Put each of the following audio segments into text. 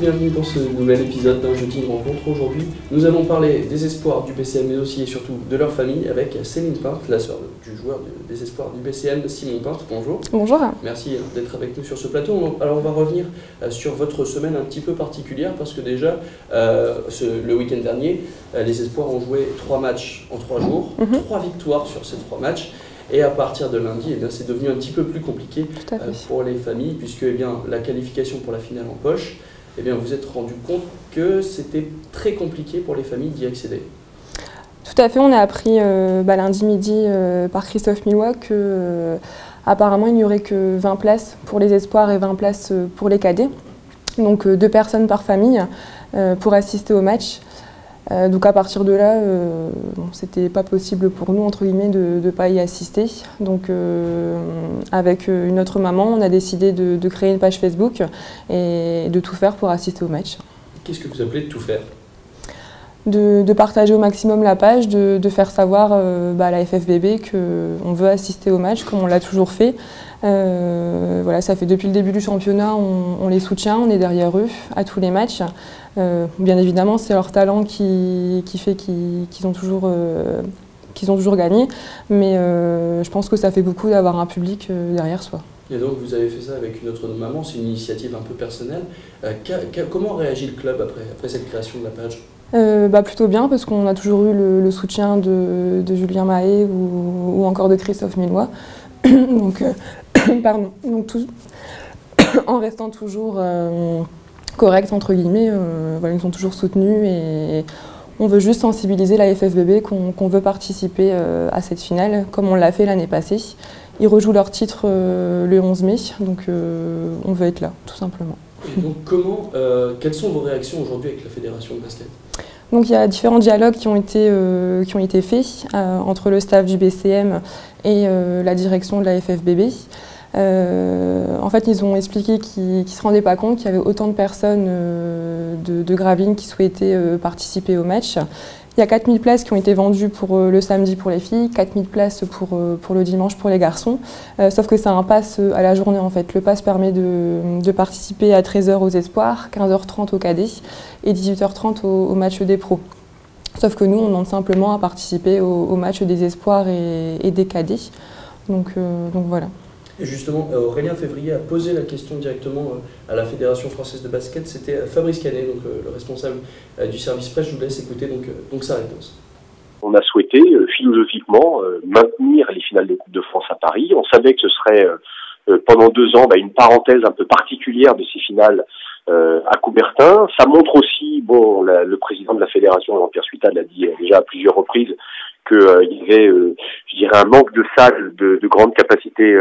bienvenue dans ce nouvel épisode d'un Jeudi de rencontre. Aujourd'hui, nous allons parler des espoirs du BCM, mais aussi et surtout de leur famille, avec Céline Pinte, la sœur du joueur des espoirs du BCM, Simon Pinte. Bonjour. Bonjour. Merci d'être avec nous sur ce plateau. Alors, on va revenir sur votre semaine un petit peu particulière, parce que déjà, le week-end dernier, les espoirs ont joué 3 matchs en 3 jours, 3 victoires sur ces 3 matchs. Et à partir de lundi, c'est devenu un petit peu plus compliqué pour les familles, puisque la qualification pour la finale en poche, vous êtes rendu compte que c'était très compliqué pour les familles d'y accéder. Tout à fait, on a appris lundi midi par Christophe Millois qu'apparemment il n'y aurait que 20 places pour les espoirs et 20 places pour les cadets. Donc 2 personnes par famille pour assister au match. Donc à partir de là, c'était pas possible pour nous entre guillemets de ne pas y assister. Donc avec une autre maman, on a décidé de créer une page Facebook et de tout faire pour assister au match. Qu'est-ce que vous appelez de tout faire ? De partager au maximum la page, de faire savoir à la FFBB qu'on veut assister au match comme on l'a toujours fait. Voilà, ça fait depuis le début du championnat, on les soutient, on est derrière eux à tous les matchs. Bien évidemment, c'est leur talent qui fait qu'ils ont toujours gagné, mais je pense que ça fait beaucoup d'avoir un public derrière soi. Et donc vous avez fait ça avec une autre maman, c'est une initiative un peu personnelle. Comment réagit le club après cette création de la page ? Plutôt bien, parce qu'on a toujours eu le soutien de Julien Mahé ou encore de Christophe Millois. Donc, en restant toujours correct, entre guillemets, ils nous ont toujours soutenus et on veut juste sensibiliser la FFBB qu'on veut participer à cette finale, comme on l'a fait l'année passée. Ils rejouent leur titre le 11 mai, donc on veut être là, tout simplement. Et donc quelles sont vos réactions aujourd'hui avec la Fédération de basket ? Donc il y a différents dialogues qui ont été faits entre le staff du BCM et la direction de la FFBB. En fait, ils ont expliqué qu'ils ne se rendaient pas compte qu'il y avait autant de personnes de Gravelines qui souhaitaient participer au match. Il y a 4000 places qui ont été vendues pour le samedi pour les filles, 4000 places pour le dimanche pour les garçons. Sauf que c'est un pass à la journée en fait. Le pass permet de participer à 13h aux espoirs, 15h30 aux cadets et 18h30 au match des pros. Sauf que nous, on demande simplement à participer au match des espoirs et des cadets. Donc voilà. Et justement, Aurélien Février a posé la question directement à la Fédération française de basket. C'était Fabrice Canet, donc le responsable du service presse. Je vous laisse écouter donc sa réponse. On a souhaité philosophiquement maintenir les finales de Coupe de France à Paris. On savait que ce serait pendant 2 ans une parenthèse un peu particulière de ces finales à Coubertin. Ça montre aussi, le président de la fédération, Jean-Pierre Suita, l'a dit déjà à plusieurs reprises, qu'il y avait, un manque de salles de grande capacité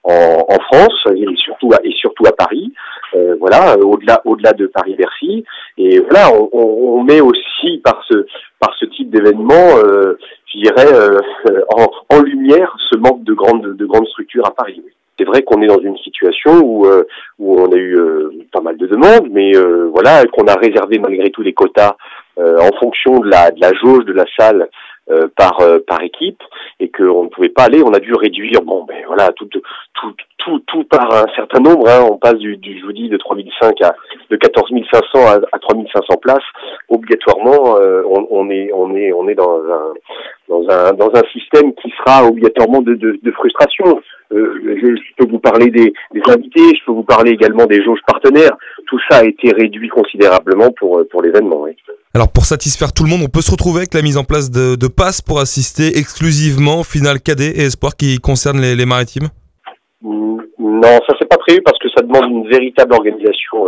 en France et surtout à Paris. Au-delà de Paris-Bercy. Et voilà, on met aussi par ce type d'événement, en lumière ce manque de grandes structures à Paris. C'est vrai qu'on est dans une situation où on a eu pas mal de demandes, mais qu'on a réservé malgré tout les quotas en fonction de la jauge de la salle par équipe, et qu'on ne pouvait pas aller. On a dû réduire tout par un certain nombre. On passe je vous dis, de 14 500 à 3500 places. Obligatoirement, on est dans un système qui sera obligatoirement de frustration. Je peux vous parler des invités, je peux vous parler également des jauges partenaires. Tout ça a été réduit considérablement pour l'événement. Oui. Alors pour satisfaire tout le monde, on peut se retrouver avec la mise en place de passes pour assister exclusivement aux finales cadet et espoir qui concernent les maritimes ? Non, ça c'est pas prévu parce que ça demande une véritable organisation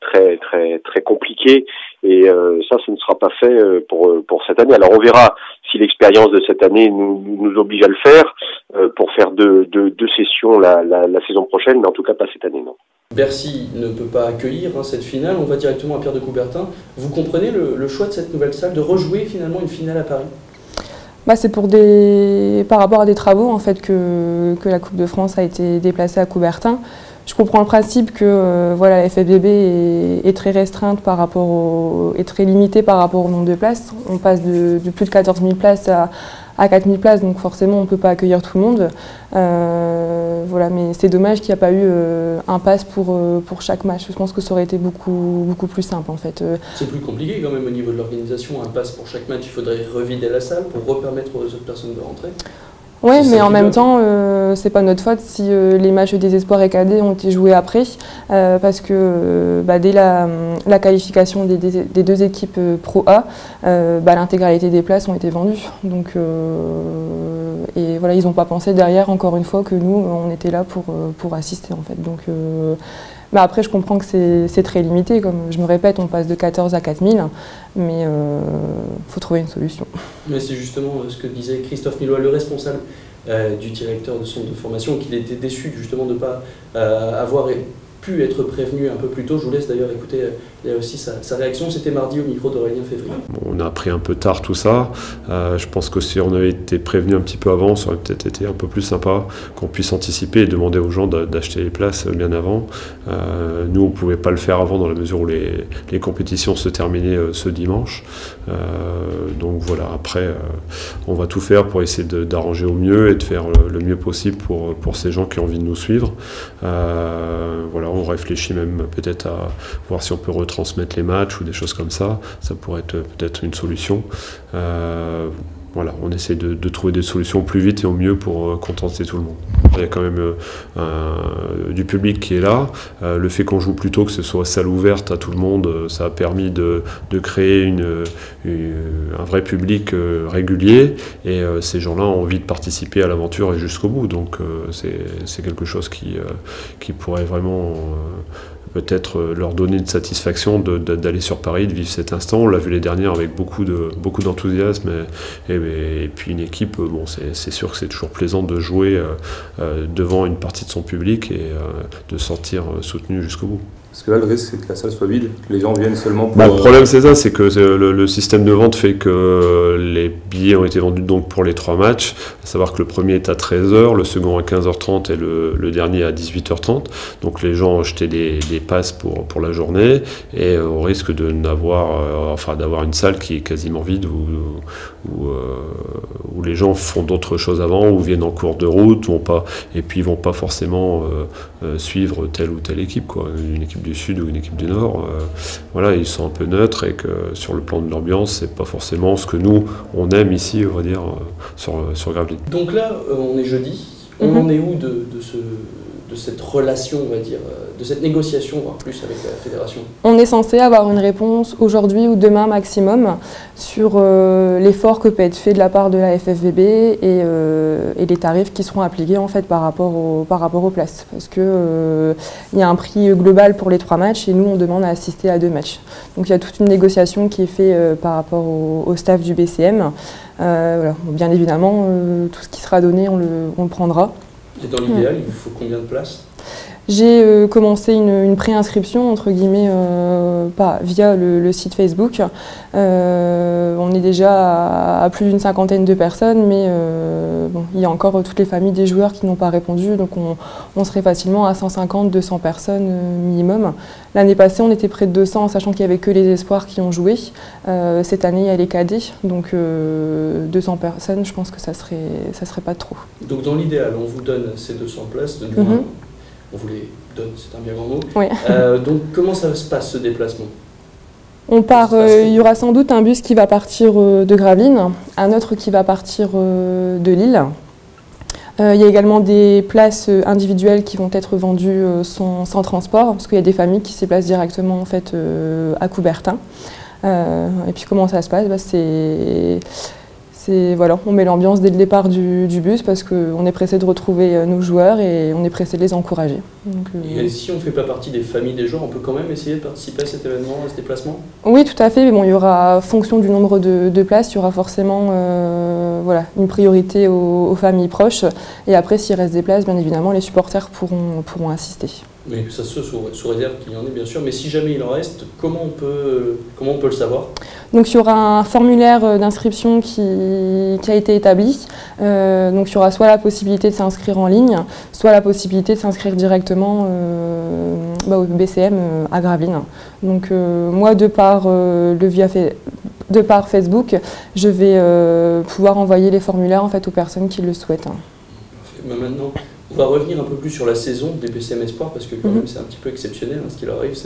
très très très compliquée, et ça ne sera pas fait pour cette année. Alors on verra si l'expérience de cette année nous oblige à le faire pour faire deux sessions la saison prochaine, mais en tout cas pas cette année, non. Bercy ne peut pas accueillir cette finale, on va directement à Pierre de Coubertin. Vous comprenez le choix de cette nouvelle salle de rejouer finalement une finale à Paris ? C'est par rapport à des travaux en fait que la Coupe de France a été déplacée à Coubertin. Je comprends le principe que la FFBB est très restreinte est très limitée par rapport au nombre de places. On passe de plus de 14 000 places à à 4000 places, donc forcément on ne peut pas accueillir tout le monde. Voilà, mais c'est dommage qu'il n'y a pas eu un pass pour chaque match. Je pense que ça aurait été beaucoup plus simple en fait. C'est plus compliqué quand même au niveau de l'organisation, un pass pour chaque match, il faudrait revider la salle pour repermettre aux autres personnes de rentrer. Oui, mais en même temps, c'est pas notre faute si les matchs des espoirs et cadets ont été joués après, parce que dès la qualification des deux équipes Pro A, l'intégralité des places ont été vendues. Donc, et voilà, ils n'ont pas pensé derrière, encore une fois, que nous, on était là pour assister en fait. Donc, après, je comprends que c'est très limité. Comme je me répète, on passe de 14 à 4000, mais faut trouver une solution. Mais c'est justement ce que disait Christophe Millois, le responsable du directeur de centre de formation, qu'il était déçu justement de ne pas avoir pu être prévenu un peu plus tôt. Je vous laisse d'ailleurs écouter aussi sa réaction. C'était mardi au micro d'Aurélien Février. On a appris un peu tard tout ça. Je pense que si on avait été prévenu un petit peu avant, ça aurait peut-être été un peu plus sympa, qu'on puisse anticiper et demander aux gens d'acheter les places bien avant. Nous, on ne pouvait pas le faire avant dans la mesure où les compétitions se terminaient ce dimanche. Donc voilà, après, on va tout faire pour essayer d'arranger au mieux et de faire le mieux possible pour ces gens qui ont envie de nous suivre. Voilà, on réfléchit même peut-être à voir si on peut retransmettre les matchs ou des choses comme ça. Ça pourrait être peut-être une solution. Voilà, on essaie de trouver des solutions plus vite et au mieux pour contenter tout le monde. Il y a quand même du public qui est là. Le fait qu'on joue plus tôt, que ce soit salle ouverte à tout le monde, ça a permis de créer un vrai public régulier. Et ces gens-là ont envie de participer à l'aventure et jusqu'au bout. Donc c'est quelque chose qui pourrait vraiment... peut-être leur donner une satisfaction d'aller sur Paris, de vivre cet instant. On l'a vu les dernières avec beaucoup d'enthousiasme et puis une équipe, bon, c'est sûr que c'est toujours plaisant de jouer devant une partie de son public et de sortir soutenu jusqu'au bout. Parce que là, le risque, c'est que la salle soit vide, que les gens viennent seulement pour... Le problème, c'est ça, c'est que le système de vente fait que les billets ont été vendus donc pour les 3 matchs, à savoir que le premier est à 13h, le second à 15h30 et le dernier à 18h30. Donc les gens ont acheté des passes pour la journée et au risque de d'avoir une salle qui est quasiment vide où les gens font d'autres choses avant, ou viennent en cours de route, et puis ils vont pas forcément suivre telle ou telle équipe, quoi. Une équipe du Sud ou une équipe du Nord, voilà, ils sont un peu neutres et que sur le plan de l'ambiance, c'est pas forcément ce que nous on aime ici, on va dire, sur Gravelines. Donc là, on est jeudi. On en est où de cette relation, on va dire, de cette négociation, voire plus avec la fédération? On est censé avoir une réponse aujourd'hui ou demain maximum sur l'effort que peut être fait de la part de la FFVB et les tarifs qui seront appliqués en fait par rapport aux places. Parce que il y a un prix global pour les 3 matchs et nous on demande à assister à 2 matchs. Donc il y a toute une négociation qui est faite par rapport au staff du BCM. Voilà. Bien évidemment, tout ce qui sera donné, on le prendra. Et dans l'idéal, il vous faut combien de places? J'ai commencé une préinscription, entre guillemets, via le site Facebook. On est déjà à plus d'une 50aine de personnes, mais bon, il y a encore toutes les familles des joueurs qui n'ont pas répondu, donc on serait facilement à 150-200 personnes minimum. L'année passée, on était près de 200, sachant qu'il n'y avait que les espoirs qui ont joué. Cette année, il y a les cadets, donc 200 personnes, je pense que ça serait pas trop. Donc dans l'idéal, on vous donne ces 200 places, on vous les donne, c'est un bien grand mot. Oui. Donc comment ça se passe ce déplacement? On part, il y aura sans doute un bus qui va partir de Gravelines, un autre qui va partir de Lille. Il y a également des places individuelles qui vont être vendues sans transport, parce qu'il y a des familles qui se déplacent directement en fait, à Coubertin. Et puis comment ça se passe, voilà, on met l'ambiance dès le départ du bus parce qu'on est pressé de retrouver nos joueurs et on est pressé de les encourager. Donc, et si on ne fait pas partie des familles des joueurs, on peut quand même essayer de participer à cet événement, à ce déplacement? Oui, tout à fait. Mais bon, il y aura, en fonction du nombre de places, il y aura forcément voilà, une priorité aux familles proches. Et après, s'il reste des places, bien évidemment, les supporters pourront assister. Mais ça se sous réserve qu'il y en ait, bien sûr. Mais si jamais il en reste, comment on peut le savoir? Donc il y aura un formulaire d'inscription qui a été établi. Donc il y aura soit la possibilité de s'inscrire en ligne, soit la possibilité de s'inscrire directement au BCM à Gravelines. Donc moi, de par le de par Facebook, je vais pouvoir envoyer les formulaires en fait, aux personnes qui le souhaitent. Mais maintenant, on va revenir un peu plus sur la saison des BCM Espoir, parce que quand même c'est un petit peu exceptionnel ce qui leur arrive.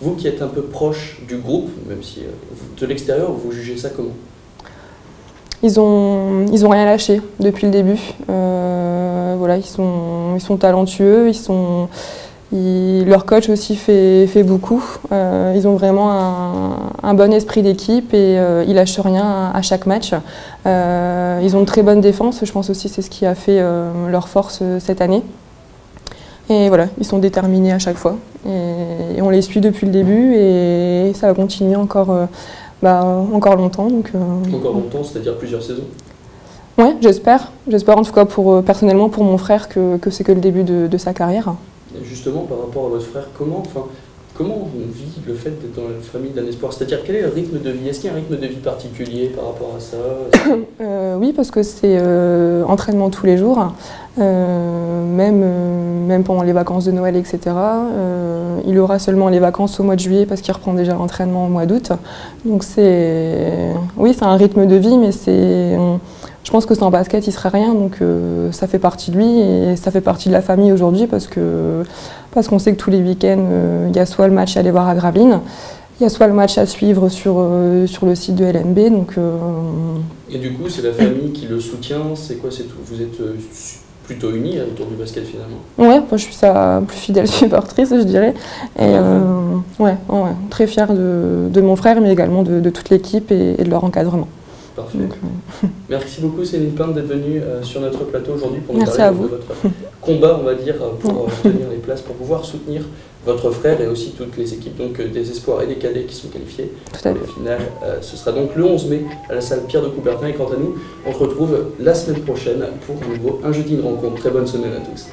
Vous qui êtes un peu proche du groupe, même si de l'extérieur, vous jugez ça comment? Ils ont rien lâché depuis le début. Voilà, ils sont talentueux, leur coach aussi fait beaucoup. Ils ont vraiment un bon esprit d'équipe et ils lâchent rien à chaque match. Ils ont une très bonne défense, je pense aussi c'est ce qui a fait leur force cette année. Et voilà, ils sont déterminés à chaque fois. Et on les suit depuis le début et ça va continuer encore longtemps. Encore longtemps, c'est-à-dire plusieurs saisons? Oui, j'espère. J'espère en tout cas personnellement pour mon frère que c'est que le début de sa carrière. Et justement, par rapport à votre frère, comment on vit le fait d'être dans la famille d'un espoir? C'est-à-dire, quel est le rythme de vie? Est-ce qu'il y a un rythme de vie particulier par rapport à ça? Oui, parce que c'est entraînement tous les jours, même pendant les vacances de Noël, etc. Il aura seulement les vacances au mois de juillet parce qu'il reprend déjà l'entraînement au mois d'août. Donc oui, c'est un rythme de vie, mais je pense que sans basket, il ne serait rien. Donc ça fait partie de lui et ça fait partie de la famille aujourd'hui parce qu'on sait que tous les week-ends, il y a soit le match à aller voir à Gravelines, il y a soit le match à suivre sur le site de LNB. Donc, Et du coup, c'est la famille qui le soutient, c'est quoi? Vous êtes plutôt unis autour du basket finalement? Ouais, moi, je suis sa plus fidèle supportrice, je dirais. Et ouais, très fière de mon frère, mais également de toute l'équipe et de leur encadrement. Parfait. Donc, merci beaucoup Céline Pinte d'être venue sur notre plateau aujourd'hui pour nous Merci parler à vous. de votre combat, on va dire, pour obtenir les places, pour pouvoir soutenir votre frère et aussi toutes les équipes donc, des espoirs et des cadets qui sont qualifiés. Tout à fait. Au final, ce sera donc le 11 mai à la salle Pierre de Coubertin. Et quant à nous, on se retrouve la semaine prochaine pour un jeudi de rencontre. Très bonne semaine à tous.